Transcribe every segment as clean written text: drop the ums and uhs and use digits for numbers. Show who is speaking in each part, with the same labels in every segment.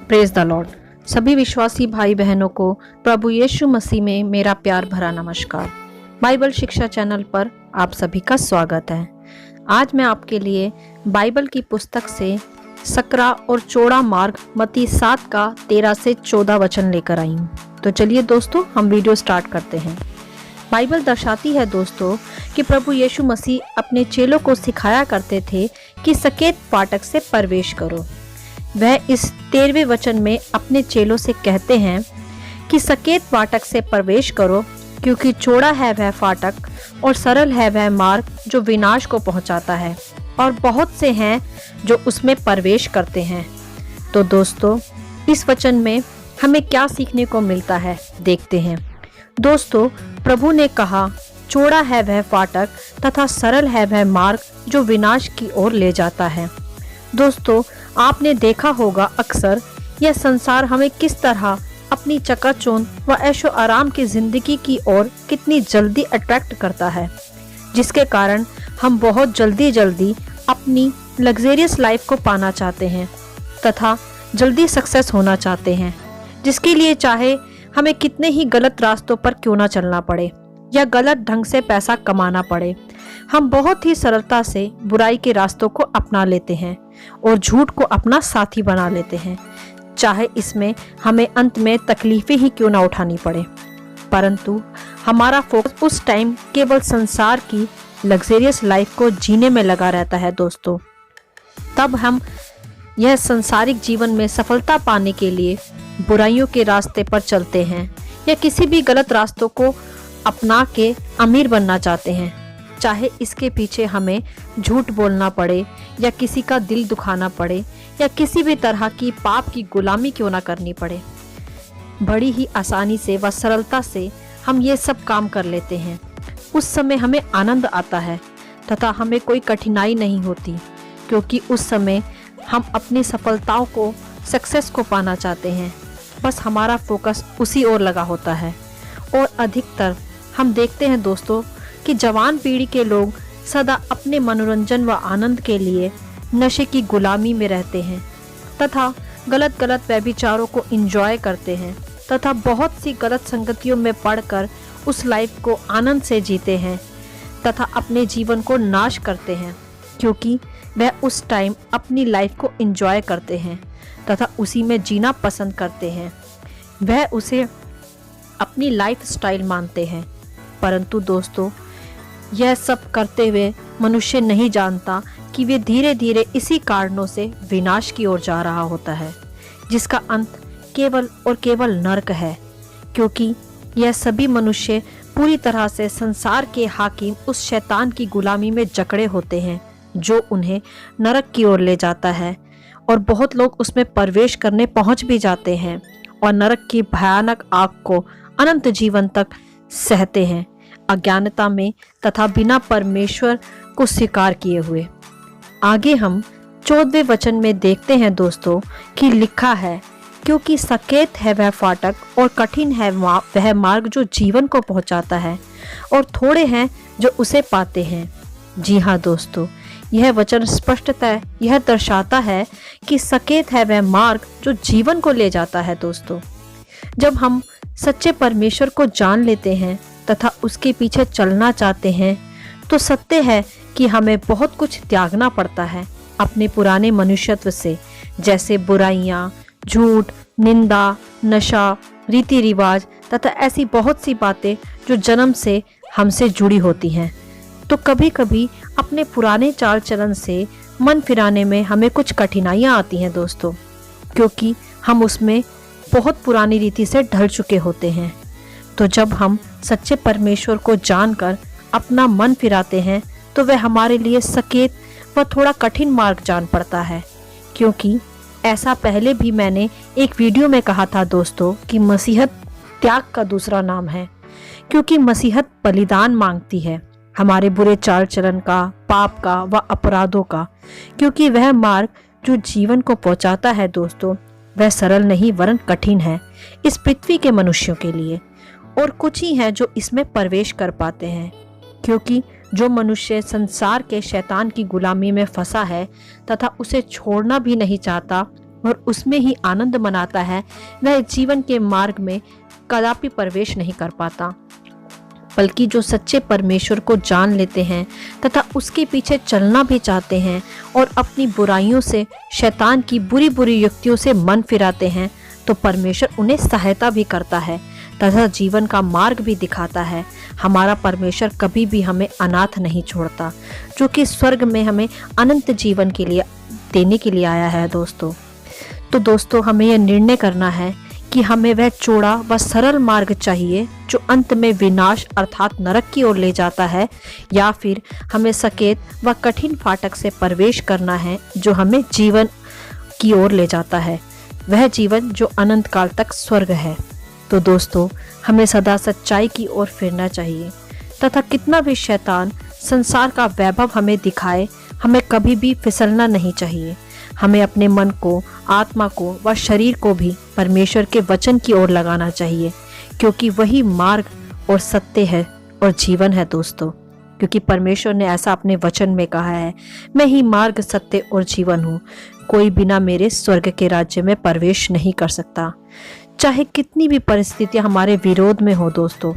Speaker 1: Praise the Lord. सभी विश्वासी भाई बहनों को प्रभु यीशु मसीह में मेरा प्यार भरा नमस्कार। बाइबल शिक्षा चैनल पर आप सभी का स्वागत है। आज मैं आपके लिए बाइबल की पुस्तक से सकरा और चौड़ा मार्ग मत्ती 7 का 13 से 14 वचन लेकर आई हूँ। तो चलिए दोस्तों, हम वीडियो स्टार्ट करते हैं। बाइबल दर्शाती है दोस्तों कि प्रभु यीशु मसीह अपने चेलों को सिखाया करते थे कि सकेत फाटक से प्रवेश करो। वह इस 13वें वचन में अपने चेलों से कहते हैं कि सकेत फाटक से प्रवेश करो, क्योंकि चौड़ा है वह फाटक और सरल है वह मार्ग जो विनाश को पहुंचाता है, और बहुत से हैं जो उसमें प्रवेश करते हैं। तो दोस्तों, इस वचन में हमें क्या सीखने को मिलता है, देखते हैं। दोस्तों, प्रभु ने कहा चौड़ा है वह फाटक तथा सरल है वह मार्ग जो विनाश की ओर ले जाता है। दोस्तों, आपने देखा होगा अक्सर यह संसार हमें किस तरह अपनी चकाचौंध व ऐशो आराम की जिंदगी की ओर कितनी जल्दी अट्रैक्ट करता है, जिसके कारण हम बहुत जल्दी अपनी लग्जरियस लाइफ को पाना चाहते हैं तथा जल्दी सक्सेस होना चाहते हैं, जिसके लिए चाहे हमें कितने ही गलत रास्तों पर क्यों ना चलना पड़े या गलत ढंग से पैसा कमाना पड़े, हम बहुत ही सरलता से बुराई के रास्तों को अपना लेते हैं और झूठ को अपना साथी बना लेते हैं, चाहे इसमें हमें अंत में तकलीफें ही क्यों ना उठानी पड़े। परंतु हमारा फोकस उस टाइम केवल संसार की लग्जरियस लाइफ को जीने में लगा रहता है दोस्तों। तब हम यह संसारिक जीवन में सफलता पाने के लिए बुराइयों के रास्ते पर चलते हैं या किसी भी गलत रास्तों को अपना के अमीर बनना चाहते हैं, चाहे इसके पीछे हमें झूठ बोलना पड़े या किसी का दिल दुखाना पड़े या किसी भी तरह की पाप की गुलामी क्यों ना करनी पड़े। बड़ी ही आसानी से व सरलता से हम ये सब काम कर लेते हैं। उस समय हमें आनंद आता है तथा हमें कोई कठिनाई नहीं होती, क्योंकि उस समय हम अपनी सफलताओं को, सक्सेस को पाना चाहते हैं। बस हमारा फोकस उसी ओर लगा होता है। और अधिकतर हम देखते हैं दोस्तों कि जवान पीढ़ी के लोग सदा अपने मनोरंजन व आनंद के लिए नशे की गुलामी में रहते हैं तथा गलत व्यभिचारों को एंजॉय करते हैं तथा बहुत सी गलत संगतियों में पड़कर उस लाइफ को आनंद से जीते हैं तथा अपने जीवन को नाश करते हैं, क्योंकि वह उस टाइम अपनी लाइफ को एंजॉय करते हैं तथा उसी में जीना पसंद करते हैं। वह उसे अपनी लाइफ स्टाइल मानते हैं। परंतु दोस्तों, यह सब करते हुए मनुष्य नहीं जानता कि वे धीरे धीरे इसी कारणों से विनाश की ओर जा रहा होता है, जिसका अंत केवल और केवल नरक है, क्योंकि यह सभी मनुष्य पूरी तरह से संसार के हाकिम उस शैतान की गुलामी में जकड़े होते हैं, जो उन्हें नरक की ओर ले जाता है। और बहुत लोग उसमें प्रवेश करने पहुंच भी जाते हैं और नरक की भयानक आग को अनंत जीवन तक सहते हैं, अज्ञानता में तथा बिना परमेश्वर को स्वीकार किए हुए। आगे हम 14वें वचन में देखते हैं दोस्तों कि लिखा है, क्योंकि सकेत है वह फाटक और कठिन है वह मार्ग जो जीवन को पहुंचाता है, और थोड़े हैं जो उसे पाते हैं। जी हाँ दोस्तों, यह वचन स्पष्टतः यह दर्शाता है कि सकेत है वह मार्ग जो जीवन को ले जाता है। दोस्तों, जब हम सच्चे परमेश्वर को जान लेते हैं तथा उसके पीछे चलना चाहते हैं, तो सत्य है कि हमें बहुत कुछ त्यागना पड़ता है अपने पुराने मनुष्यत्व से, जैसे बुराइयां, झूठ, निंदा, नशा, रीति रिवाज तथा ऐसी बहुत सी बातें जो जन्म से हमसे जुड़ी होती हैं। तो कभी कभी अपने पुराने चाल चलन से मन फिराने में हमें कुछ कठिनाइयाँ आती हैं दोस्तों, क्योंकि हम उसमें बहुत पुरानी रीति से ढल चुके होते हैं। तो जब हम सच्चे परमेश्वर को जानकर अपना मन फिराते हैं, तो वह हमारे लिए सकेत व थोड़ा कठिन मार्ग जान पड़ता है, क्योंकि ऐसा पहले भी मैंने एक वीडियो में कहा था दोस्तों कि मसीहत त्याग का दूसरा नाम है, क्योंकि मसीहत बलिदान मांगती है हमारे बुरे चाल चलन का, पाप का व अपराधों का, क्योंकि वह मार्ग जो जीवन को पहुंचाता है दोस्तों, वह सरल नहीं वरन कठिन है इस पृथ्वी के मनुष्यों के लिए, और कुछ ही हैं जो इसमें प्रवेश कर पाते हैं, क्योंकि जो मनुष्य संसार के शैतान की गुलामी में फंसा है तथा उसे छोड़ना भी नहीं चाहता, और उसमें ही आनंद मनाता है, वह जीवन के मार्ग में कदापि प्रवेश नहीं कर पाता। बल्कि जो सच्चे परमेश्वर को जान लेते हैं तथा उसके पीछे चलना भी चाहते हैं और अपनी बुराइयों से, शैतान की बुरी बुरी युक्तियों से मन फिराते हैं, तो परमेश्वर उन्हें सहायता भी करता है तथा जीवन का मार्ग भी दिखाता है। हमारा परमेश्वर कभी भी हमें अनाथ नहीं छोड़ता, जो कि स्वर्ग में हमें अनंत जीवन के लिए देने के लिए आया है दोस्तों। तो दोस्तों, हमें यह निर्णय करना है कि हमें वह चौड़ा व सरल मार्ग चाहिए जो अंत में विनाश अर्थात नरक की ओर ले जाता है, या फिर हमें सकेत व कठिन फाटक से प्रवेश करना है जो हमें जीवन की ओर ले जाता है, वह जीवन जो अनंत काल तक स्वर्ग है। तो दोस्तों, हमें सदा सच्चाई की ओर फिरना चाहिए तथा कितना भी शैतान संसार का वैभव हमें दिखाए, हमें कभी भी फिसलना नहीं चाहिए। हमें अपने मन को, आत्मा को व शरीर को भी परमेश्वर के वचन की ओर लगाना चाहिए, क्योंकि वही मार्ग और सत्य है और जीवन है दोस्तों। क्योंकि परमेश्वर ने ऐसा अपने वचन में कहा है, मैं ही मार्ग, सत्य और जीवन हूँ, कोई बिना मेरे स्वर्ग के राज्य में प्रवेश नहीं कर सकता। चाहे कितनी भी परिस्थितियां हमारे विरोध में हो दोस्तों,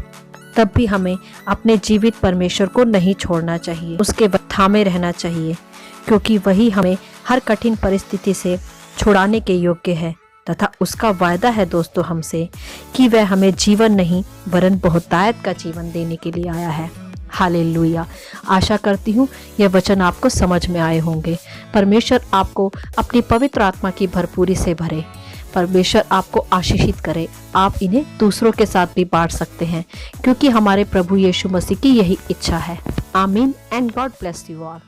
Speaker 1: तब भी हमें अपने जीवित परमेश्वर को नहीं छोड़ना चाहिए, उसके थामे रहना चाहिए, क्योंकि वही हमें हर कठिन परिस्थिति से छुड़ाने के योग्य है तथा उसका वायदा है दोस्तों हमसे कि वह हमें जीवन नहीं वरन बहुतायत का जीवन देने के लिए आया है। हालेलुया। आशा करती हूँ यह वचन आपको समझ में आए होंगे। परमेश्वर आपको अपनी पवित्र आत्मा की भरपूरी से भरे। परमेश्वर आपको आशीषित करे। आप इन्हें दूसरों के साथ भी बांट सकते हैं, क्योंकि हमारे प्रभु यीशु मसीह की यही इच्छा है। आमीन and God bless you all.